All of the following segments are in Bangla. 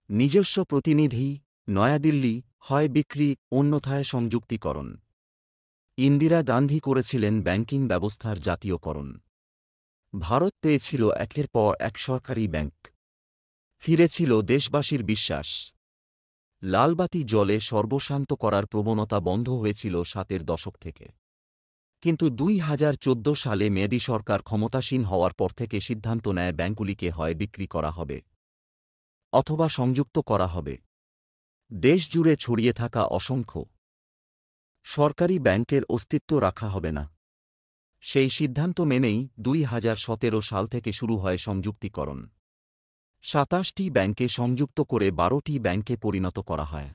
নিজস্ব প্রতিনিধি, নয়াদিল্লি, হয় বিক্রি, অন্যথায় সংযুক্তিকরণ। ইন্দিরা গান্ধী করেছিলেন ব্যাংকিং ব্যবস্থার জাতীয়করণ। ভারত পেয়েছিল একের পর এক সরকারি ব্যাংক। ফিরেছিল দেশবাসীর বিশ্বাস। লালবাতি জ্বলে সর্বশান্ত করার প্রবণতা বন্ধ হয়েছিল ৭-এর দশক থেকে। কিন্তু ২০১৪ সালে মেদি সরকার ক্ষমতাসীন হওয়ার পর থেকে সিদ্ধান্ত নেয় ব্যাংকগুলিকে হয় বিক্রি করা হবে অথবা সংযুক্ত করা হবে। দেশ জুড়ে ছড়িয়ে থাকা অসংখ্য সরকারি ব্যাংকের অস্তিত্ব রাখা হবে না। সেই সিদ্ধান্ত মেনেই ২০১৭ সাল থেকে শুরু হয় সংযুক্তিকরণ। ২৭টি ব্যাংকে সংযুক্ত করে ১২টি ব্যাংকে পরিণত করা হয়।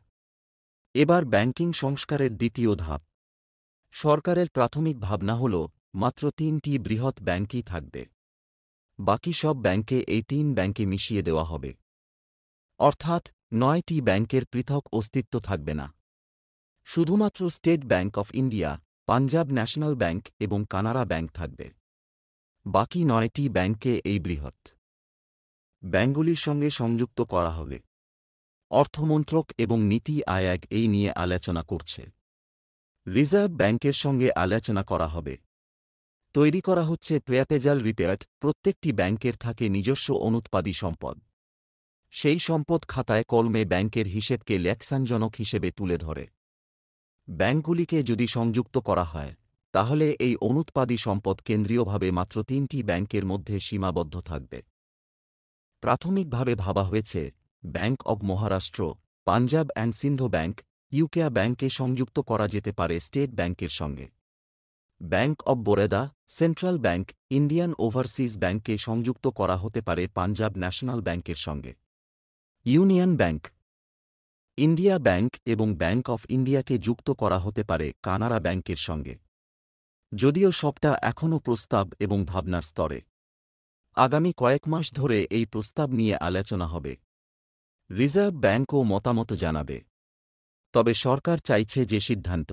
এবার ব্যাংকিং সংস্কারের দ্বিতীয় ধাপ। সরকারের প্রাথমিক ভাবনা হল মাত্র ৩টি বৃহৎ ব্যাংকই থাকবে। বাকি সব ব্যাংকে এই ৩ ব্যাংকে মিশিয়ে দেওয়া হবে। অর্থাৎ ৯টি ব্যাংকের পৃথক অস্তিত্ব থাকবে না। শুধুমাত্র state bank of India, Punjab national bank এবং কানাড়া ব্যাংক থাকবে। বাকি ৯টি ব্যাংককে এই বৃহৎ ব্যাংকগুলির সঙ্গে সংযুক্ত করা হবে। অর্থমন্ত্রক এবং নীতি আয়োগ এই নিয়ে আলোচনা করছে। রিজার্ভ ব্যাংকের সঙ্গে আলোচনা করা হবে। তৈরি করা হচ্ছে প্রেয়াপেজাল রিপোর্ট। প্রত্যেকটি ব্যাংকের থাকে নিজস্ব অনুৎপাদী সম্পদ। সেই সম্পদ খাতায় কলমে ব্যাংকের হিসেবকে ল্যাক্সানজনক হিসেবে তুলে ধরে। ব্যাংকগুলিকে যদি সংযুক্ত করা হয়, তাহলে এই অনুৎপাদী সম্পদ কেন্দ্রীয়ভাবে মাত্র ৩টি ব্যাংকের মধ্যে সীমাবদ্ধ থাকবে। প্রাথমিকভাবে ভাবা হয়েছে bank of Maharashtra, Punjab and Sind bank, ইউকেয়া ব্যাংকে সংযুক্ত করা যেতে পারে স্টেট ব্যাংকের সঙ্গে। Bank of Baroda, central bank, Indian overseas ব্যাংকে সংযুক্ত করা হতে পারে পাঞ্জাব ন্যাশনাল ব্যাংকের সঙ্গে। ইউনিয়ন ব্যাংক, ইন্ডিয়া ব্যাংক এবং ব্যাংক অফ ইন্ডিয়াকে যুক্ত করা হতে পারে কানাড়া ব্যাংকের সঙ্গে। যদিও সবটা এখনও প্রস্তাব এবং ভাবনার স্তরে। আগামী কয়েক মাস ধরে এই প্রস্তাব নিয়ে আলোচনা হবে। রিজার্ভ ব্যাংকও মতামত জানাবে। তবে সরকার চাইছে যে সিদ্ধান্ত